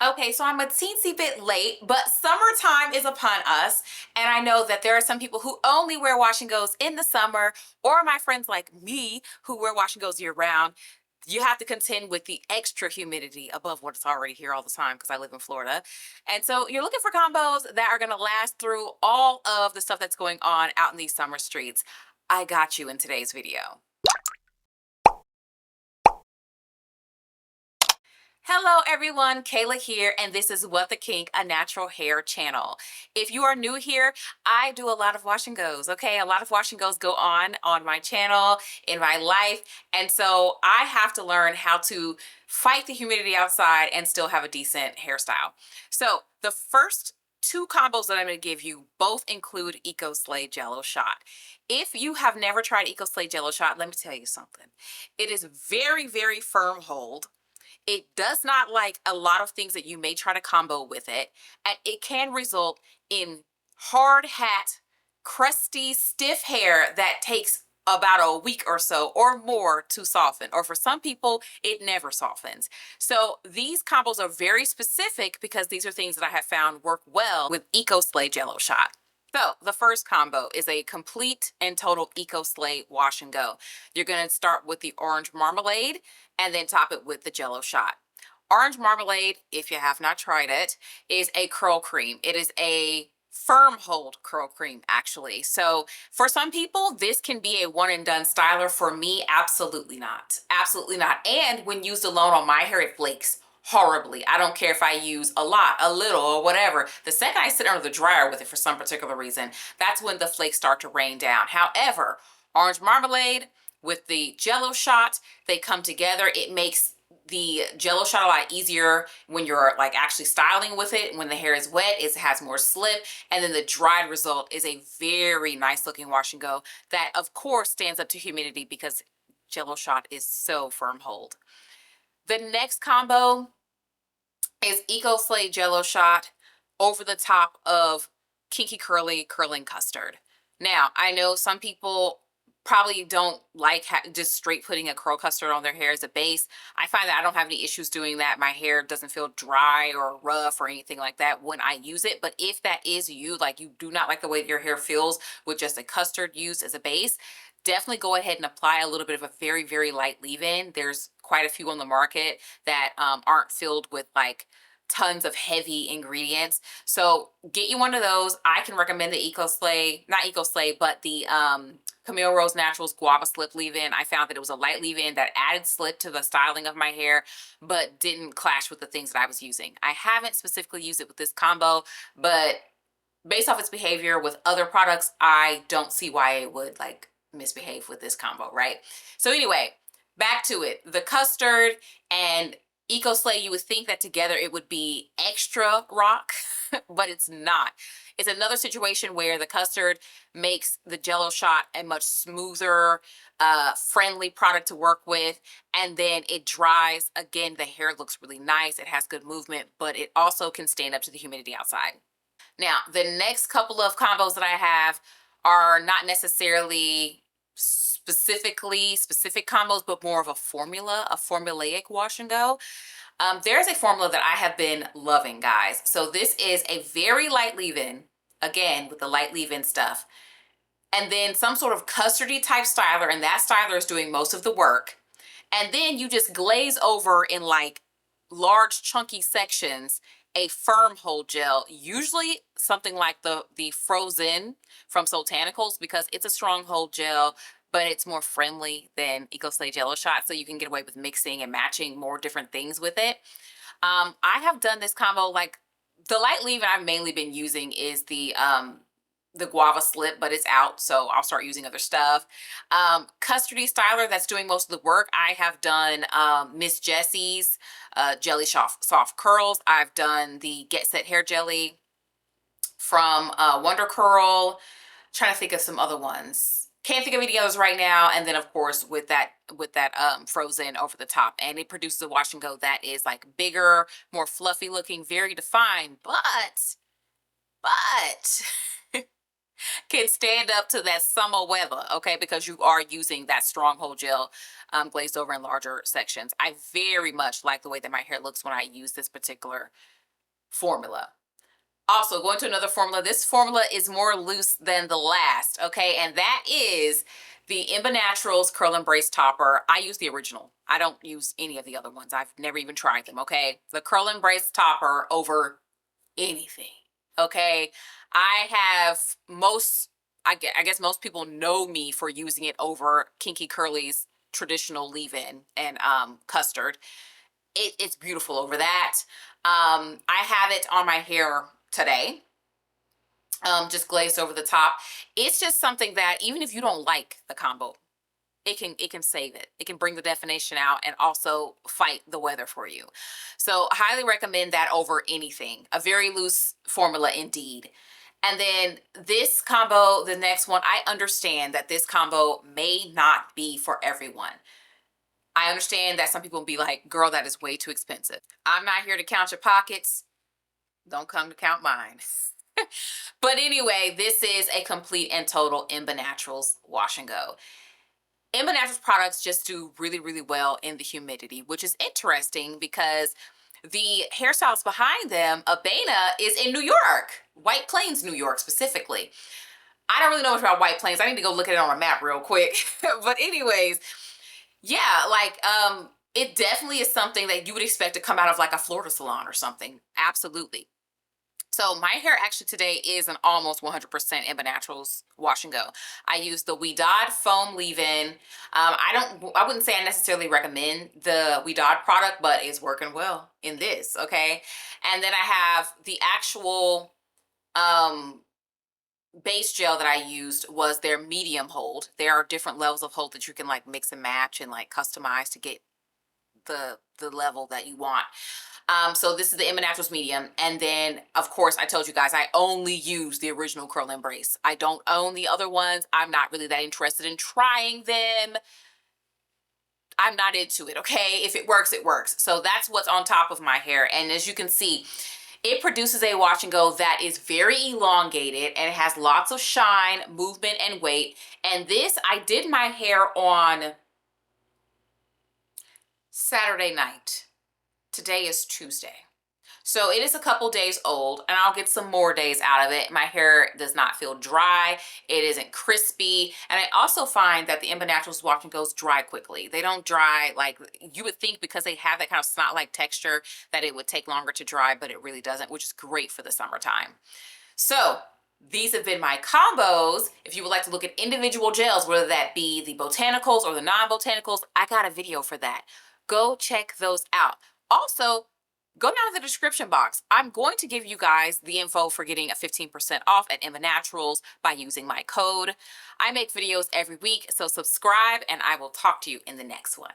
Okay, so I'm a teensy bit late, but summertime is upon us. And I know that there are some people who only wear wash and goes in the summer, or my friends like me who wear wash and goes year round. You have to contend with the extra humidity above what's already here all the time because I live in Florida. And so you're looking for combos that are going to last through all of the stuff that's going on out in these summer streets. I got you in today's video. Hello everyone, Kayla here, and this is What the Kink, a natural hair channel. If you are new here, I do a lot of wash and goes, okay? A lot of wash and goes go on my channel, in my life, and so I have to learn how to fight the humidity outside and still have a decent hairstyle. So the first two combos that I'm going to give you both include Eco Slay Jello Shot. If you have never tried Eco Slay Jello Shot, let me tell you something. It is very, very firm hold. It does not like a lot of things that you may try to combo with it, and it can result in hard hat, crusty, stiff hair that takes about a week or so or more to soften, or for some people it never softens. So these combos are very specific because these are things that I have found work well with Eco Slay Jello Shot. So the first combo is a complete and total Eco Slay wash and go. You're going to start with the orange marmalade and then top it with the Jello shot. Orange marmalade, if you have not tried it, is a curl cream. It is a firm hold curl cream, actually. So for some people, this can be a one and done styler. For me, absolutely not. Absolutely not. And when used alone on my hair, it flakes horribly. I don't care if I use a lot, a little, or whatever. The second I sit under the dryer with it for some particular reason, that's when the flakes start to rain down. However, orange marmalade with the Jello shot, they come together. It makes the Jello shot a lot easier when you're like actually styling with it. When the hair is wet, it has more slip, and then the dried result is a very nice looking wash and go that of course stands up to humidity because Jello shot is so firm hold. The next combo is Eco Slay Jello Shot over the top of Kinky Curly Curling Custard. Now, I know some people probably don't like just straight putting a curl custard on their hair as a base. I find that I don't have any issues doing that. My hair doesn't feel dry or rough or anything like that when I use it. But if that is you, like you do not like the way your hair feels with just a custard used as a base, definitely go ahead and apply a little bit of a very, very light leave-in. There's quite a few on the market that aren't filled with like tons of heavy ingredients. So get you one of those. I can recommend the Eco Slay, not Eco Slay, but the Camille Rose Naturals Guava Slip leave-in. I found that it was a light leave-in that added slip to the styling of my hair, but didn't clash with the things that I was using. I haven't specifically used it with this combo, but based off its behavior with other products, I don't see why it would like misbehave with this combo, right? So anyway, back to it. The custard and Eco Slay, you would think that together it would be extra rock, but it's not. It's another situation where the custard makes the Jello shot a much smoother, friendly product to work with. And then it dries. Again, the hair looks really nice. It has good movement, but it also can stand up to the humidity outside. Now, the next couple of combos that I have are not necessarily specific combos, but more of a formula, a formulaic wash and go. There's a formula that I have been loving, guys. So this is a very light leave-in, again, with the light leave-in stuff. And then some sort of custardy type styler, and that styler is doing most of the work. And then you just glaze over in like large chunky sections a firm hold gel, usually something like the Frozen from Soultanicals, because it's a strong hold gel, but it's more friendly than Eco Slay Jello Shot, so you can get away with mixing and matching more different things with it. I have done this combo, like the light leave-in I've mainly been using is the guava slip, but it's out, so I'll start using other stuff. Custardy styler that's doing most of the work. I have done Miss Jessie's Jelly Soft Curls. I've done the Get Set Hair Jelly from Wonder Curl. Trying to think of some other ones. Can't think of any others right now. And then of course with that Frozen over the top, and it produces a wash and go that is like bigger, more fluffy looking, very defined, but can stand up to that summer weather, okay? Because you are using that stronghold gel glazed over in larger sections. I very much like the way that my hair looks when I use this particular formula. Also, going to another formula. This formula is more loose than the last, okay? And that is the Imba Naturals Curl and Brace Topper. I use the original. I don't use any of the other ones. I've never even tried them, okay? The Curl and Brace Topper over anything, okay? I have I guess most people know me for using it over Kinky Curly's traditional leave-in and custard. It's beautiful over that. I have it on my hair today, just glazed over the top. It's just something that even if you don't like the combo, it can save it. It can bring the definition out and also fight the weather for you. So highly recommend that over anything. A very loose formula indeed. And then this combo, the next one, I understand that this combo may not be for everyone. I understand that some people will be like, girl, that is way too expensive. I'm not here to count your pockets. Don't come to count mine. But anyway, this is a complete and total Imba Naturals wash and go. Imba Naturals products just do really, really well in the humidity, which is interesting because the hairstyles behind them, Abena, is in New York, White Plains, New York specifically. I don't really know much about White Plains. I need to go look at it on a map real quick. But anyways, yeah, like it definitely is something that you would expect to come out of like a Florida salon or something. Absolutely. So my hair actually today is an almost 100% Imba Naturals wash and go. I use the Wedod foam leave-in. I wouldn't say I necessarily recommend the Wedod product, but it's working well in this, okay? And then I have the actual um, base gel that I used was their medium hold. There are different levels of hold that you can like mix and match and like customize to get the level that you want. So this is the Imba Naturals medium. And then, of course, I told you guys I only use the original Curl and Brace. I don't own the other ones. I'm not really that interested in trying them. I'm not into it, okay? If it works, it works. So that's what's on top of my hair. And as you can see, it produces a wash and go that is very elongated and it has lots of shine, movement, and weight. And this, I did my hair on Saturday night. Today is Tuesday. So it is a couple days old and I'll get some more days out of it. My hair does not feel dry. It isn't crispy. And I also find that the Imba Naturals wash and goes dry quickly. They don't dry like you would think because they have that kind of snot-like texture that it would take longer to dry, but it really doesn't, which is great for the summertime. So these have been my combos. If you would like to look at individual gels, whether that be the botanicals or the non-botanicals, I got a video for that. Go check those out. Also, go down to the description box. I'm going to give you guys the info for getting a 15% off at Imba Naturals by using my code. I make videos every week, so subscribe and I will talk to you in the next one.